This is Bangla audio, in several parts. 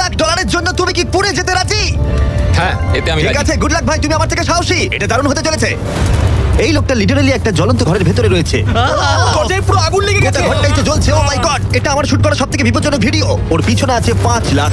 লাখ ডলারের জন্য তুমি কি পুড়ে যেতে রাজি? হ্যাঁ, এতে আমি ঠিক রাজি। আছে, গুড লাক ভাই, তুমি আমার থেকে সাহসী। এটা দারুণ হতে চলেছে। এই লোকটা লিটারালি একটা জ্বলন্ত ঘরের ভেতরে রয়েছে। দরজায় পুরো আগুন লেগে গোটা গেছে। ঘরটাই তো জ্বলছে। ও মাই গড, এটা আমার শুট করা সবথেকে বিপজ্জনক ভিডিও। ওর পিছনে আছে $5 লাখ,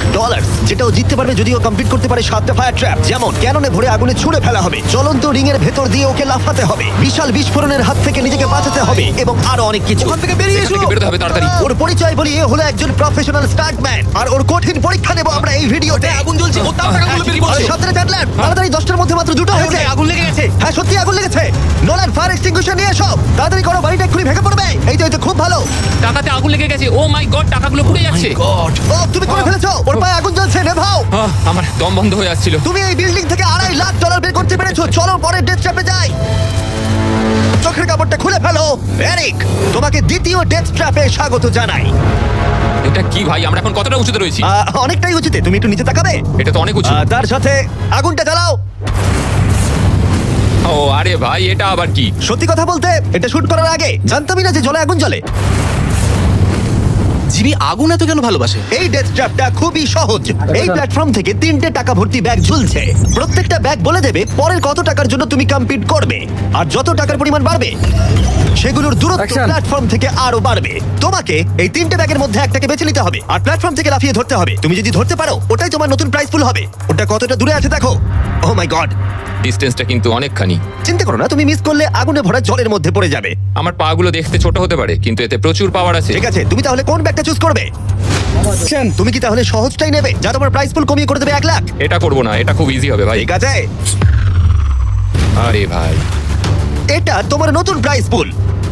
যেটা ও জিততে পারবে যদি ও কমপ্লিট করতে পারে 7টা ফায়ার ট্র্যাপ। যেমন ক্যাননে ভরে আগুনে ছুঁড়ে ফেলা হবে, জ্বলন্ত রিং এর ভেতর দিয়ে ওকে লাফাতে হবে, বিশাল বিস্ফোরণের হাত থেকে নিজেকে বাঁচাতে হবে এবং আরো অনেক কিছু। ওখান থেকে বেরিয়ে এখান এসো। থেকে বেরোতে হবে তাড়াতাড়ি। ওর পরিচয় বলি, এ হলো একজন প্রফেশনাল স্টান্টম্যান, আর ওর কঠিন পরীক্ষা নেব আমরা এই ভিডিওতে। আগুন জ্বলছে, ও তাও টাকাগুলো বেরিয়ে পড়ছে। সাবধানে চ্যাটলার, তাড়াতাড়ি 10টার মধ্যে মাত্র 2টা হয়েছে। আগুন লেগে গেছে। হ্যাঁ, সত্যি আগুন লেগেছে। নোলান ফায়ার এক্সটিংগুইশার নিয়ে এসো, তাড়াতাড়ি করো, বাড়িটা এক্ষুনি ভেঙে পড়বে। এই তো খুব ভালো। টাকাতে আগুন লেগে গেছে। ও মাই গড, টাকাগুলো পুড়ে যাচ্ছে। গড। ও, তুমি করে ফেলেছো। ওর পায়ে আগুন জ্বলছে, নেভাও। আমার দম বন্ধ হয়ে আসছিল। তুমি এই বিল্ডিং থেকে $2.5 লাখ বের করতে পেরেছো। চলো পরের ডেথ ট্র্যাপে যাই। চোখের কাপড়টা খুলে ফেলো। এরিক, তোমাকে দ্বিতীয় ডেথ ট্র্যাপে স্বাগত জানাই। এটা কি ভাই, আমরা এখন কতটা উঁচুতে রয়েছি? অনেকটাই উচিত, তুমি একটু নিচে তাকাবে। এটা তো অনেক উঁচু। তার সাথে আগুনটা জ্বালাও। ও আরে ভাই, এটা আবার কি? সত্যি কথা বলতে, এটা শুট করার আগে জানতামই না যে জলে আগুন জ্বলে। জিমি আগুন এত কেন ভালোবাসে? এই ডেথ ট্র্যাপটা খুবই সহজ। এই প্ল্যাটফর্ম থেকে 3টে টাকা ভর্তি ব্যাগ ঝুলছে। প্রত্যেকটা ব্যাগ বলে দেবে পরের কত টাকার জন্য তুমি কমপ্লিট করবে, আর যত টাকার পরিমাণ বাড়বে সেগুলোর দূরত্ব Action! প্ল্যাটফর্ম থেকে আরো বাড়বে। তোমাকে এই 3টে ব্যাগের মধ্যে একটাকে বেছে নিতে হবে আর প্ল্যাটফর্ম থেকে লাফিয়ে ধরতে হবে। তুমি যদি ধরতে পারো, ওটাই তোমার নতুন প্রাইস পুল হবে। ওটা কতটা দূরে আছে দেখো। ও মাই গড, ডিস্টেন্সটা কিন্তু অনেকখানি। চিন্তা করো না, তুমি মিস করলে আগুনে ভরা জলের মধ্যে পড়ে যাবে। আমার পা গুলো দেখতে ছোট হতে পারে, কিন্তু এতে প্রচুর পাওয়ার আছে। ঠিক আছে, তুমি তাহলে কোন ব্যাগটা চুজ করবে? তুমি কি তাহলে সহজটাই নেবে, যা তোমার প্রাইস পুল কমিয়ে করে দেবে 1 লাখ? এটা করবো না, এটা খুব ইজি হবে ভাই। ঠিক আছে, আরে ভাই, এটা তোমার নতুন প্রাইস পুল।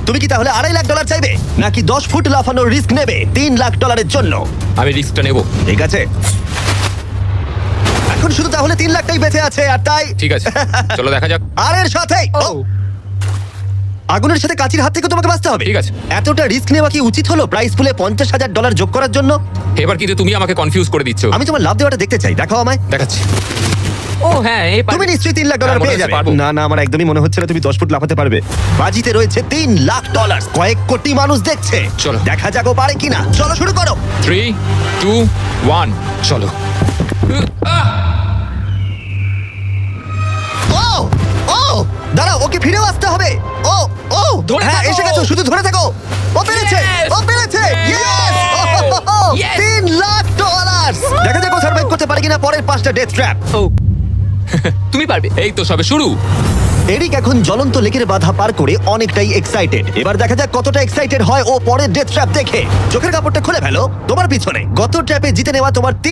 তুমি কি তাহলে $2.5 লাখ চাইবে, নাকি 10 ফুট লাফানোর রিস্ক নেবে $3 লাখ জন্য? আমি রিস্কটা নেব। ঠিক আছে, এখন শুধু তাহলে 3 লাখটাই বেঁচে আছে, আর তাই ঠিক আছে, চলো দেখা যাক। আর এর সাথে আগুনের সাথে কাচির হাত থেকে তোমাকে বাঁচতে হবে। ঠিক আছে। এতটা রিস্ক নেওয়া কি উচিত হলো প্রাইস পুলে $50,000 যোগ করার জন্য? এবার কিন্তু তুমি আমাকে কনফিউজ করে দিচ্ছ। আমি তোমার লাভ দেওয়াটা দেখতে চাই, দেখাও আমায়। দেখাচ্ছি। ও হ্যাঁ, এই তুমি নিশ্চয়ই $3 লাখ হ্যাঁ, মনে পেয়ে হচ্ছে যাবে। পারবো। না না, আমার একদমই মনে হচ্ছে না তুমি 10 ফুট লাফাতে পারবে। বাজিতে রয়েছে $3 লাখ। কয়েক কোটি মানুষ দেখছে। চলো। দেখা যাক ও পারে কিনা। চলো শুরু করো। 3, 2, 1, চলো। ও ও দাঁড়াও, ওকে ফিরেও আসতে হবে। ও ও ধরে হ্যাঁ, থাকো। এসে গেছো, শুধু ধরে থাকো। ও পেরেছে, Yes! ও পেরেছে। ইয়েস! Yes! $3 লাখ। দেখা যাক ও সার্ভাইভ করতে পারে কিনা পরের 5টা ডেথ ট্র্যাপ। ও তুমি পারবে। এই তো সবে শুরু। এরিক এখন জ্বলন্ত লেকের বাধা পার করে অনেকটাই এক্সাইটেড। এবার দেখা যাক কতটা এক্সাইটেড হয় ও পরের ডেথ ট্র্যাপ দেখে। চোখের কাপড়টা খুলে ফেলো। তোমার পিছনে গত ট্র্যাপে জিতে নেওয়া তোমার